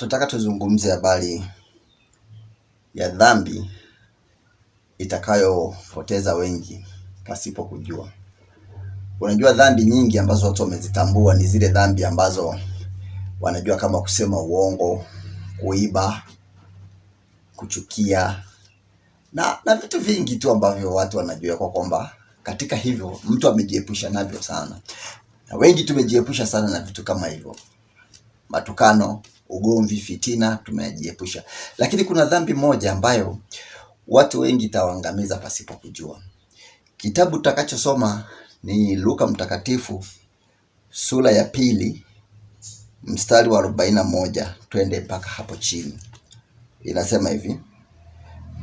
Tunataka tuzungumze habari ya dhambi itakayopoteza wengi pasipo kujua. Unajua dhambi nyingi ambazo watu wamezitambua ni zile dhambi ambazo wanajua kama kusema uongo, kuiba, kuchukia na vitu vingi tu ambavyo watu wanajua kwa kwamba katika hivyo mtu amejiepusha navyo sana. Na wengi tumejiepusha sana na vitu kama hivyo. Matukano, ugomvi, fitina tumejiepusha. Lakini kuna dhambi moja ambayo watu wengi itawaangamiza pasipo kujua. Kitabu tutakachosoma ni Luka Mtakatifu sura ya 2 mstari wa 41, twende mpaka hapo chini. Inasema hivi: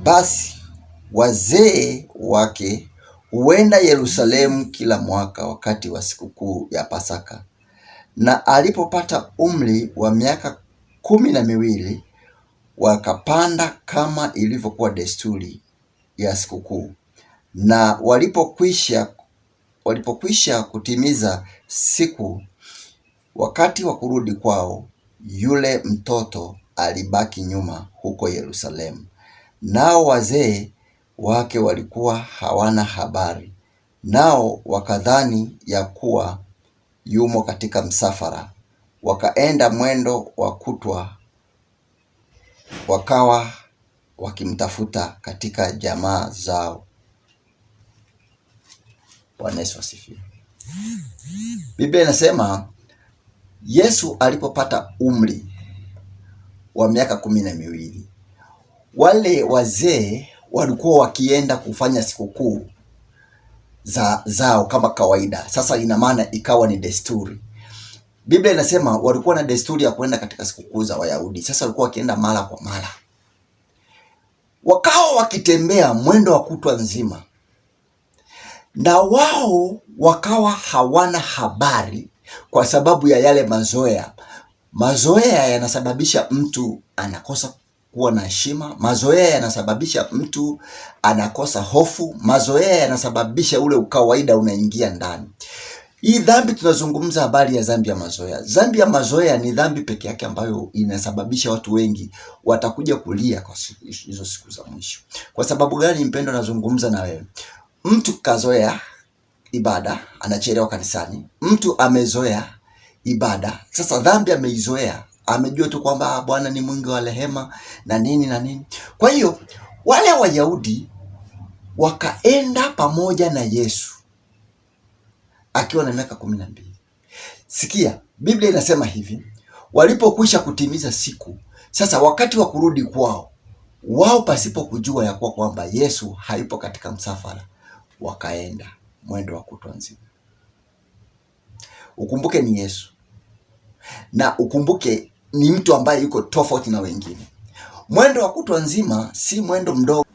basi wazee wake huenda Yerusalemu kila mwaka wakati wa sikukuu ya Pasaka, na alipopata umri wa miaka 12 wakapanda kama ilivyokuwa desturi ya sikukuu. Na walipokwisha kutimiza siku, wakati wa kurudi kwao, yule mtoto alibaki nyuma huko Yerusalemu, nao wazee wake walikuwa hawana habari, nao wakadhani ya kuwa yumo katika msafara. Wakaenda mwendo wa kutwa, wakawa wakimtafuta katika jamaa zao. Bwana Yesu asifiwe. Biblia inasema Yesu alipopata umri wa miaka 12, wale wazee walikuwa wakienda kufanya sikukuu zao kama kawaida. Sasa ina maana ikawa ni desturi. Biblia inasema walikuwa na desturi ya kwenda katika sikukuu za Wayahudi. Sasa walikuwa wakienda mara kwa mara, wakawa wakitembea mwendo wa kutwa nzima, na wao wakawa hawana habari kwa sababu ya yale mazoea. Mazoea yanasababisha mtu anakosa kuwa na heshima. Mazoea yanasababisha mtu anakosa hofu. Mazoea yanasababisha ule ukawaida unaingia ndani. Hii dhambi tunazungumza habari ya dhambi ya mazoea. Dhambi ya mazoea ni dhambi peke yake ambayo inasababisha watu wengi watakuja kulia kwa hizo siku za mwisho. Kwa sababu gani, mpendo? Nazungumza na wewe. Mtu kazoea ibada, anachelewa kanisani. Mtu amezoea ibada, sasa dhambi ameizoea, amejua tu kwamba Bwana ni mwingi wa rehema na nini na nini. Kwa hiyo wale Wayahudi wakaenda pamoja na Yesu akiwa na miaka 12. Sikia, Biblia inasema hivi: walipokwisha kutimiza siku, sasa wakati wa kurudi kwao, wao pasipo kujua ya kuwa kwamba Yesu hayupo katika msafara, wakaenda mwendo wa kutwa nzima. Ukumbuke ni Yesu, na ukumbuke ni mtu ambaye yuko tofauti na wengine. Mwendo wa kutwa nzima si mwendo mdogo.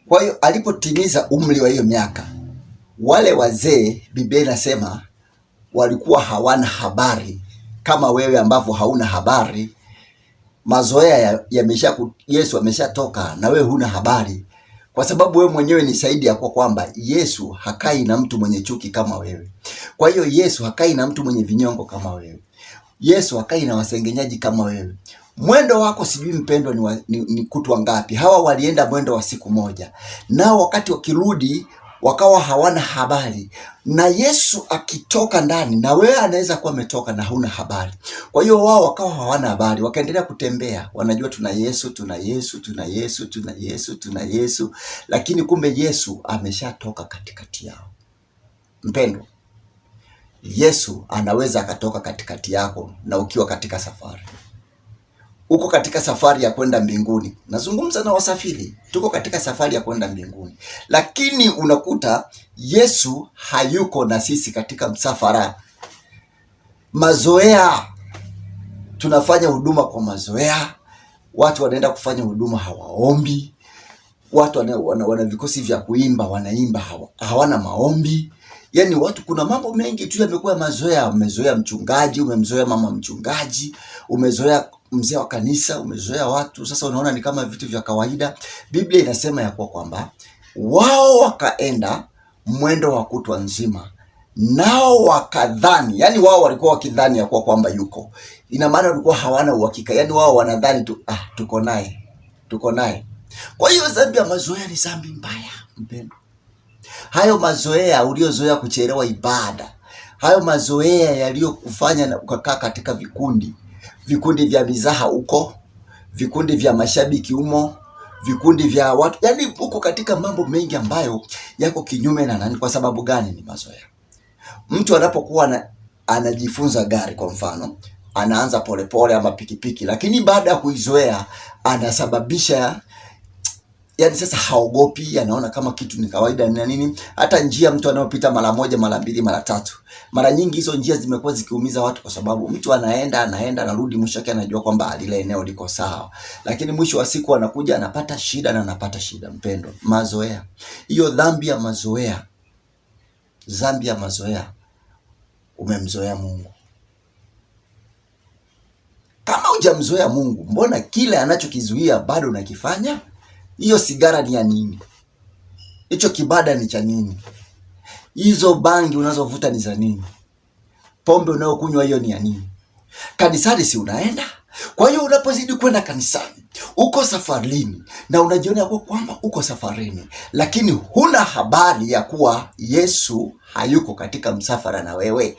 Kwa hiyo alipotimiza umri wa hiyo miaka, wale wazee, Biblia inasema walikuwa hawana habari kama wewe ambavyo hauna habari. Mazoea Yesu ameshatoka na wewe huna habari, kwa sababu wewe mwenyewe ni shahidi ya kwamba Yesu hakai na mtu mwenye chuki kama wewe. Kwa hiyo Yesu hakai na mtu mwenye vinyongo kama wewe. Yesu hakai na wasengenyaji kama wewe. Mwendo wako sijui mpendwa ni kutwa ngapi. Hawa walienda mwendo wa siku moja, nao wakati wakirudi wakawa hawana habari. Na Yesu akitoka ndani, na wewe anaweza kuwa ametoka na huna habari. Kwa hiyo wao wakawa hawana habari, wakaendelea kutembea. Wanajua tuna Yesu, tuna Yesu, tuna Yesu, tuna Yesu, tuna Yesu, lakini kumbe Yesu ameshatoka katikati yao. Mpendwa, Yesu anaweza akatoka katikati yako na ukiwa katika safari. Uko katika safari ya kwenda mbinguni. Nazungumza na wasafiri. Tuko katika safari ya kwenda mbinguni, lakini unakuta Yesu hayuko na sisi katika msafara. Mazoea, tunafanya huduma kwa mazoea. Watu wanaenda kufanya huduma hawaombi. Watu wana vikosi vya kuimba, wanaimba hawana maombi. Yaani watu, kuna mambo mengi tu yamekuwa mazoea. Umezoea mchungaji, umemzoea mama mchungaji, umezoea mzee wa kanisa, umezoea watu. Sasa unaona ni kama vitu vya kawaida. Biblia inasema ya kwamba wao wakaenda mwendo wa kutwa nzima, nao wakadhani, yani wao walikuwa wakidhani ya kuwa kwamba yuko. Ina maana walikuwa hawana uhakika, yani wao wanadhani tu tuko naye. Kwa hiyo dhambi ya mazoea ni dhambi mbaya, mpendwa. Hayo mazoea uliozoea kuchelewa ibada, hayo mazoea yaliyokufanya ukakaa katika vikundi vya mizaha uko, vikundi vya mashabiki umo, vikundi vya watu, yani uko katika mambo mengi ambayo yako kinyume na nani. Kwa sababu gani? Ni mazoea. Mtu anapokuwa anajifunza gari kwa mfano, anaanza polepole ama pikipiki, lakini baada ya kuizoea anasababisha, yani sasa haogopi, anaona kama kitu ni kawaida na nini. Hata njia mtu anayopita mara moja, mara mbili, mara tatu, mara nyingi hizo njia zimekuwa zikiumiza watu, kwa sababu mtu anaenda anarudi, mwisho wake anajua kwamba lile eneo liko sawa, lakini mwisho wa siku anakuja anapata shida. Mpendo, mazoea, hiyo dhambi ya mazoea, umemzoea Mungu. Kama hujamzoea Mungu, mbona kile anachokizuia bado unakifanya? Hiyo sigara ni ya nini? Hicho kibada ni cha nini? Hizo bangi unazovuta ni za nini? Pombe unayokunywa hiyo ni ya nini? Kanisani si unaenda? Kwa hiyo unapozidi kwenda kanisani, uko safarini na unajiona kwa kwamba uko safarini, lakini huna habari ya kuwa Yesu hayuko katika msafara na wewe.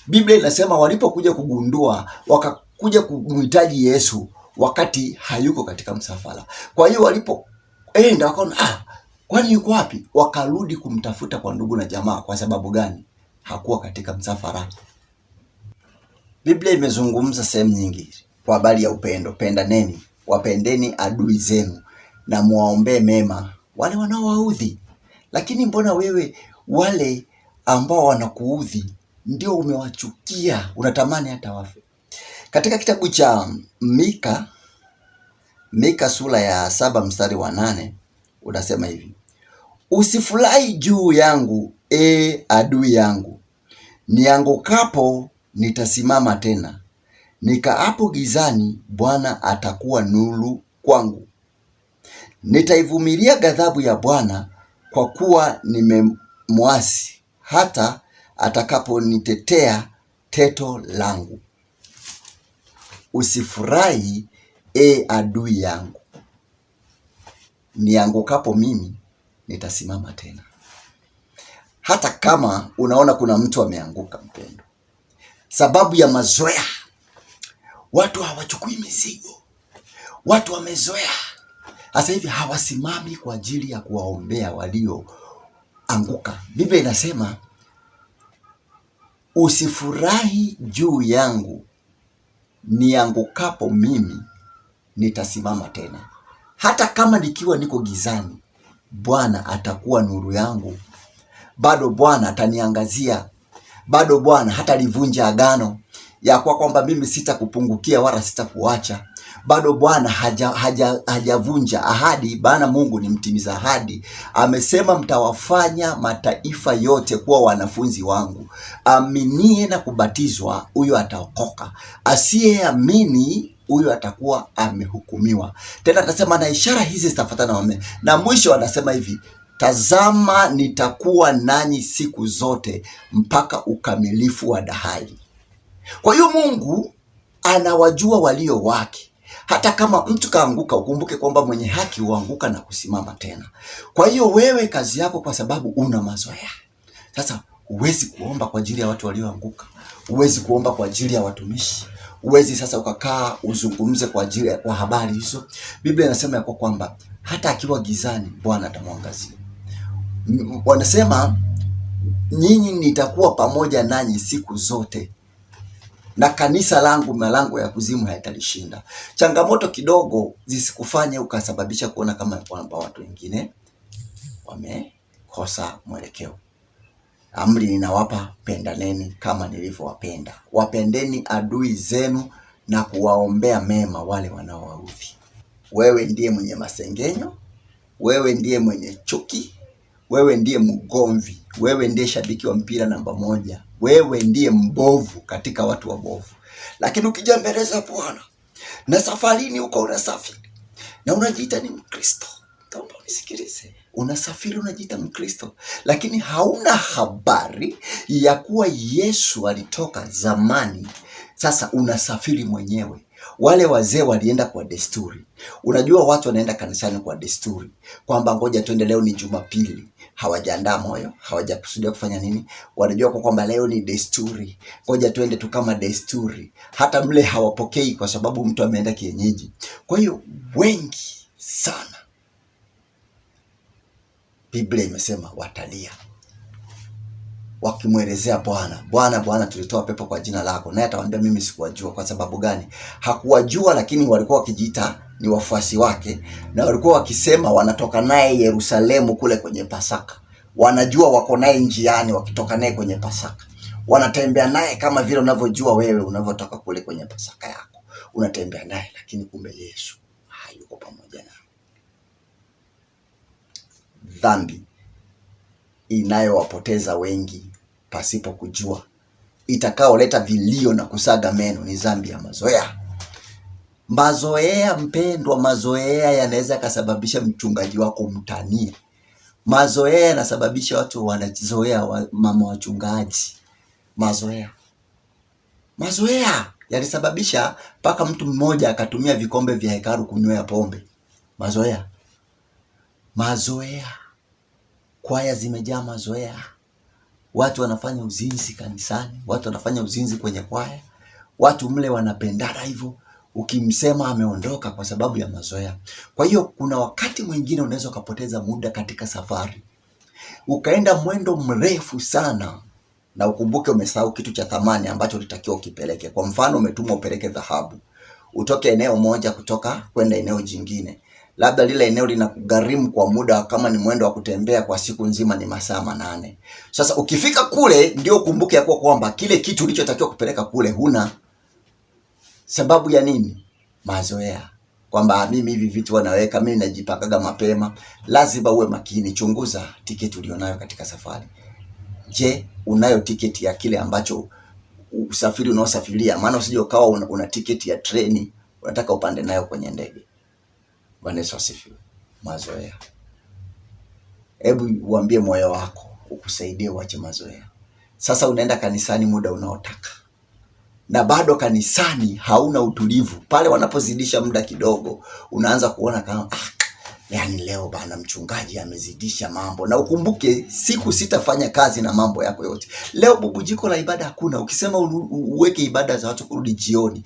Biblia inasema walipokuja kugundua, wakakuja kumhitaji Yesu wakati hayuko katika msafara. Kwa hiyo walipoenda wakaona, kwani yuko wapi? Wakarudi kumtafuta kwa ndugu na jamaa. Kwa sababu gani? Hakuwa katika msafara. Biblia imezungumza sehemu nyingi kwa habari ya upendo. Pendaneni, wapendeni adui zenu na muwaombee mema wale wanaowaudhi. Lakini mbona wewe wale ambao wanakuudhi ndio umewachukia, unatamani hata wafe? Katika kitabu cha Mika sura ya 7 mstari wa 8 unasema hivi: usifurahi juu yangu, adui yangu, niangukapo nitasimama tena, nikaapo gizani, Bwana atakuwa nuru kwangu. Nitaivumilia ghadhabu ya Bwana, kwa kuwa nimemwasi, hata atakaponitetea teto langu. Usifurahi, adui yangu, niangukapo mimi nitasimama tena. Hata kama unaona kuna mtu ameanguka, mpendo, sababu ya mazoea, watu hawachukui mizigo, watu wamezoea. Sasa hivi hawasimami kwa ajili ya kuwaombea walioanguka. Biblia inasema usifurahi juu yangu, niangukapo mimi nitasimama tena. Hata kama nikiwa niko gizani, Bwana atakuwa nuru yangu. Bado Bwana ataniangazia. Bado Bwana hatalivunja agano ya kwa kwamba mimi sitakupungukia wala sitakuacha. Bado Bwana hajavunja ahadi. Bwana Mungu ni mtimiza ahadi. Amesema mtawafanya mataifa yote kuwa wanafunzi wangu. Aminie na kubatizwa, huyo ataokoka. Asiyeamini, huyo atakuwa amehukumiwa. Tena atasema na ishara hizi zitafuatana na mwisho anasema hivi: tazama, nitakuwa nanyi siku zote mpaka ukamilifu wa dahari. Kwa hiyo Mungu anawajua walio wake. Hata kama mtu kaanguka, ukumbuke kwamba mwenye haki huanguka na kusimama tena. Kwa hiyo wewe kazi yako, kwa sababu una mazoea sasa, huwezi kuomba kwa ajili ya watu walioanguka, huwezi kuomba kwa ajili ya watumishi, huwezi sasa ukakaa uzungumze kwa ajili ya habari hizo. Biblia inasema yako kwamba hata akiwa gizani, Bwana atamwangazia. Wanasema nyinyi nitakuwa pamoja nanyi siku zote, na kanisa langu malango ya kuzimu hayatalishinda. Changamoto kidogo zisikufanye ukasababisha kuona kama kwamba watu wengine wamekosa mwelekeo. Amri ninawapa, pendaneni kama nilivyowapenda. Wapendeni adui zenu na kuwaombea mema wale wanaowaudhi. Wewe ndiye mwenye masengenyo, wewe ndiye mwenye chuki, wewe ndiye mgomvi, wewe ndiye shabiki wa mpira namba 1, wewe ndiye mbovu katika watu wabovu. Lakini ukija mbele za Bwana na safarini uko unasafiri na unajiita ni Mkristo, naomba unisikilize, unasafiri unajiita Mkristo, lakini hauna habari ya kuwa Yesu alitoka zamani. Sasa unasafiri mwenyewe. Wale wazee walienda kwa desturi. Unajua watu wanaenda kanisani kwa desturi, kwamba ngoja twende, leo ni Jumapili. Hawajaandaa moyo, hawajakusudia kufanya nini. Wanajua kwa kwamba leo ni desturi, ngoja twende tu kama desturi. Hata mle hawapokei kwa sababu mtu ameenda kienyeji. Kwa hiyo wengi sana, Biblia imesema watalia wakimwelezea Bwana, Bwana, Bwana, tulitoa pepo kwa jina lako. Naye atawaambia mimi sikuwajua. Kwa sababu gani? Hakuwajua, lakini walikuwa wakijiita ni wafuasi wake, na walikuwa wakisema wanatoka naye Yerusalemu kule kwenye Pasaka. Wanajua wako naye njiani wakitoka naye kwenye Pasaka. Wanatembea naye kama vile unavyojua wewe unavyotoka kule kwenye Pasaka yako. Unatembea naye, lakini kumbe Yesu hayuko pamoja nao. Dhambi inayowapoteza wengi pasipo kujua, itakaoleta vilio na kusaga meno, ni dhambi ya mazoea. Mazoea mpendwa, mazoea yanaweza kasababisha mchungaji wako mtanie. Mazoea yanasababisha watu wanazoea mama wachungaji. Mazoea yalisababisha mpaka mtu mmoja akatumia vikombe vya hekalu kunywea pombe. Mazoea. Kwaya zimejaa mazoea. Watu wanafanya uzinzi kanisani, watu wanafanya uzinzi kwenye kwaya, watu mle wanapendana hivyo, ukimsema ameondoka kwa sababu ya mazoea. Kwa hiyo kuna wakati mwingine unaweza ukapoteza muda katika safari, ukaenda mwendo mrefu sana, na ukumbuke umesahau kitu cha thamani ambacho ulitakiwa ukipeleke. Kwa mfano, umetumwa upeleke dhahabu, utoke eneo moja kutoka kwenda eneo jingine. Labda lile eneo linakugharimu kwa muda, kama ni mwendo wa kutembea kwa siku nzima ni masaa 8. Sasa ukifika kule ndio ukumbuke yako kwamba kile kitu ulichotakiwa kupeleka kule huna. Sababu ya nini? Mazoea. Kwamba mimi hivi vitu wanaweka, mimi najipakaga mapema. Lazima uwe makini. Chunguza tiketi ulionayo katika safari. Je, unayo tiketi ya kile ambacho usafiri unaosafiria? Maana usije ukawa una tiketi ya treni unataka upande nayo kwenye ndege. Bwana Yesu asifiwe. Mazoea. Hebu uambie moyo wako ukusaidie uache mazoea. Sasa unaenda kanisani muda unaotaka, na bado kanisani hauna utulivu. Pale wanapozidisha muda kidogo, unaanza kuona kama yani leo bana mchungaji amezidisha mambo. Na ukumbuke siku sitafanya kazi na mambo yako yote. Leo bubujiko la ibada hakuna. Ukisema uweke ibada za watu kurudi jioni,